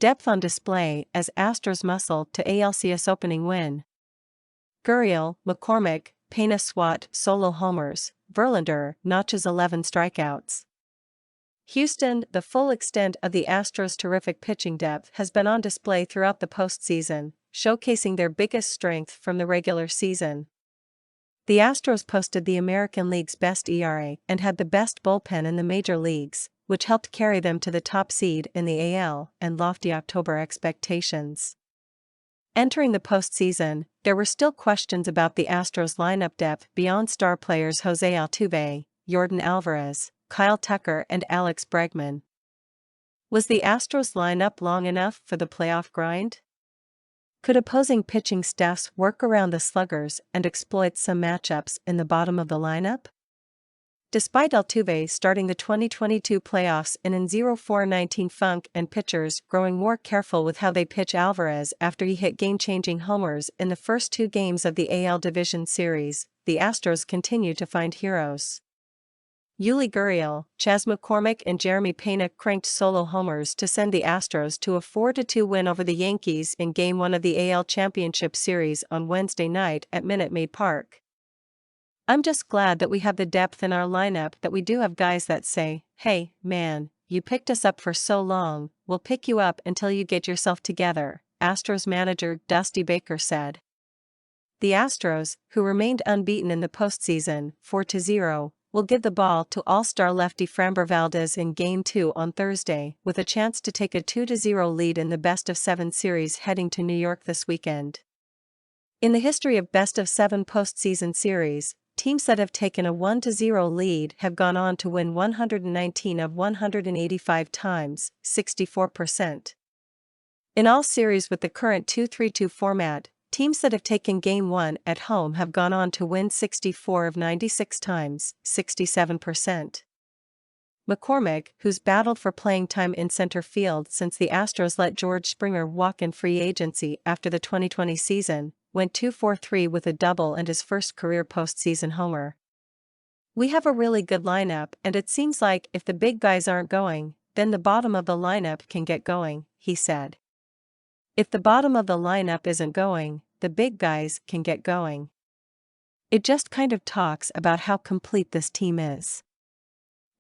Depth on display as Astros muscle to ALCS opening win. Gurriel, McCormick, Pena swat solo homers, Verlander notches 11 strikeouts. Houston, the full extent of the Astros' terrific pitching depth has been on display throughout the postseason, showcasing their biggest strength from the regular season. The Astros posted the American League's best ERA and had the best bullpen in the major leagues, which helped carry them to the top seed in the AL and lofty October expectations. Entering the postseason, there were still questions about the Astros' lineup depth beyond star players Jose Altuve, Yordan Alvarez, Kyle Tucker and Alex Bregman. Was the Astros lineup long enough for the playoff grind? Could opposing pitching staffs work around the sluggers and exploit some matchups in the bottom of the lineup? Despite Altuve starting the 2022 playoffs in an 0-4-19 funk and pitchers growing more careful with how they pitch Alvarez after he hit game-changing homers in the first 2 games of the AL Division Series, the Astros continue to find heroes. Yuli Gurriel, Chas McCormick and Jeremy Pena cranked solo homers to send the Astros to a 4-2 win over the Yankees in Game 1 of the AL Championship Series on Wednesday night at Minute Maid Park. "I'm just glad that we have the depth in our lineup that we do have guys that say, 'Hey, man, you picked us up for so long, we'll pick you up until you get yourself together,'" Astros manager Dusty Baker said. The Astros, who remained unbeaten in the postseason, 4-0, will give the ball to All-Star lefty Framber Valdez in Game 2 on Thursday, with a chance to take a 2-0 lead in the best-of-7 series heading to New York this weekend. In the history of best-of-7 postseason series, teams that have taken a 1-0 lead have gone on to win 119 of 185 times, 64%. In all series with the current 2-3-2 format, teams that have taken Game 1 at home have gone on to win 64 of 96 times, 67%. McCormick, who's battled for playing time in center field since the Astros let George Springer walk in free agency after the 2020 season, went 2-for-3 with a double and his first career postseason homer. "We have a really good lineup and it seems like if the big guys aren't going, then the bottom of the lineup can get going," he said. "If the bottom of the lineup isn't going, the big guys can get going." It just kind of talks about how complete this team is.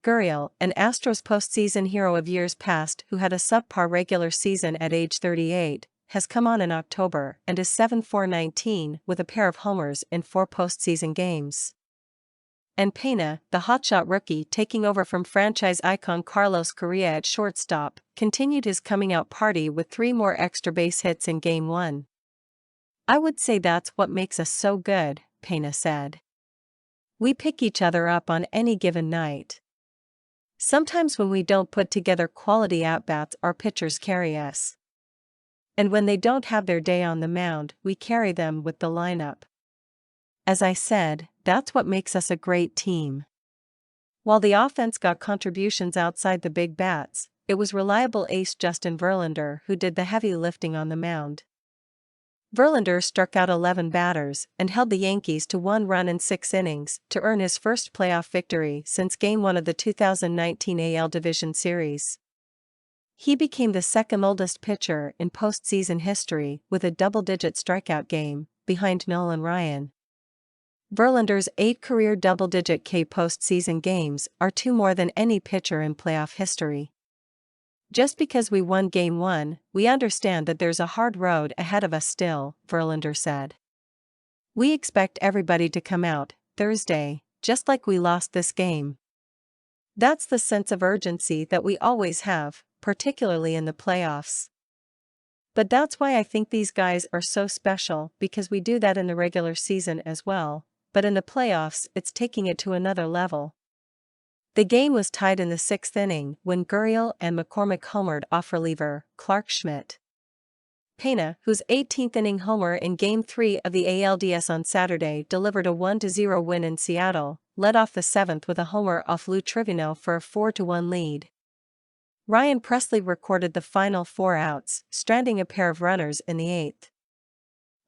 Gurriel, an Astros postseason hero of years past who had a subpar regular season at age 38, has come on in October and is 7-4-19 with a pair of homers in 4 postseason games. And Pena, the hotshot rookie taking over from franchise icon Carlos Correa at shortstop, continued his coming-out party with 3 more extra base hits in Game 1. "I would say that's what makes us so good," Pena said. "We pick each other up on any given night. Sometimes when we don't put together quality at-bats our pitchers carry us. And when they don't have their day on the mound, we carry them with the lineup. As I said, that's what makes us a great team." While the offense got contributions outside the big bats, it was reliable ace Justin Verlander who did the heavy lifting on the mound. Verlander struck out 11 batters and held the Yankees to 1 run in 6 innings to earn his first playoff victory since Game 1 of the 2019 AL Division Series. He became the second oldest pitcher in postseason history with a double-digit strikeout game, behind Nolan Ryan. Verlander's 8 career double-digit K postseason games are 2 more than any pitcher in playoff history. "Just because we won Game 1, we understand that there's a hard road ahead of us still," Verlander said. "We expect everybody to come out Thursday, just like we lost this game. That's the sense of urgency that we always have, particularly in the playoffs. But that's why I think these guys are so special, because we do that in the regular season as well, but in the playoffs it's taking it to another level." The game was tied in the 6th inning when Gurriel and McCormick homered off reliever Clark Schmidt. Pena, whose 18th inning homer in Game 3 of the ALDS on Saturday delivered a 1-0 win in Seattle, led off the 7th with a homer off Lou Trivino for a 4-1 lead. Ryan Presley recorded the final 4 outs, stranding a pair of runners in the 8th.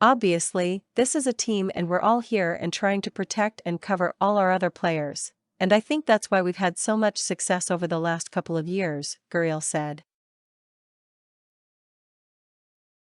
"Obviously, this is a team and we're all here and trying to protect and cover all our other players, and I think that's why we've had so much success over the last couple of years," Gurriel said.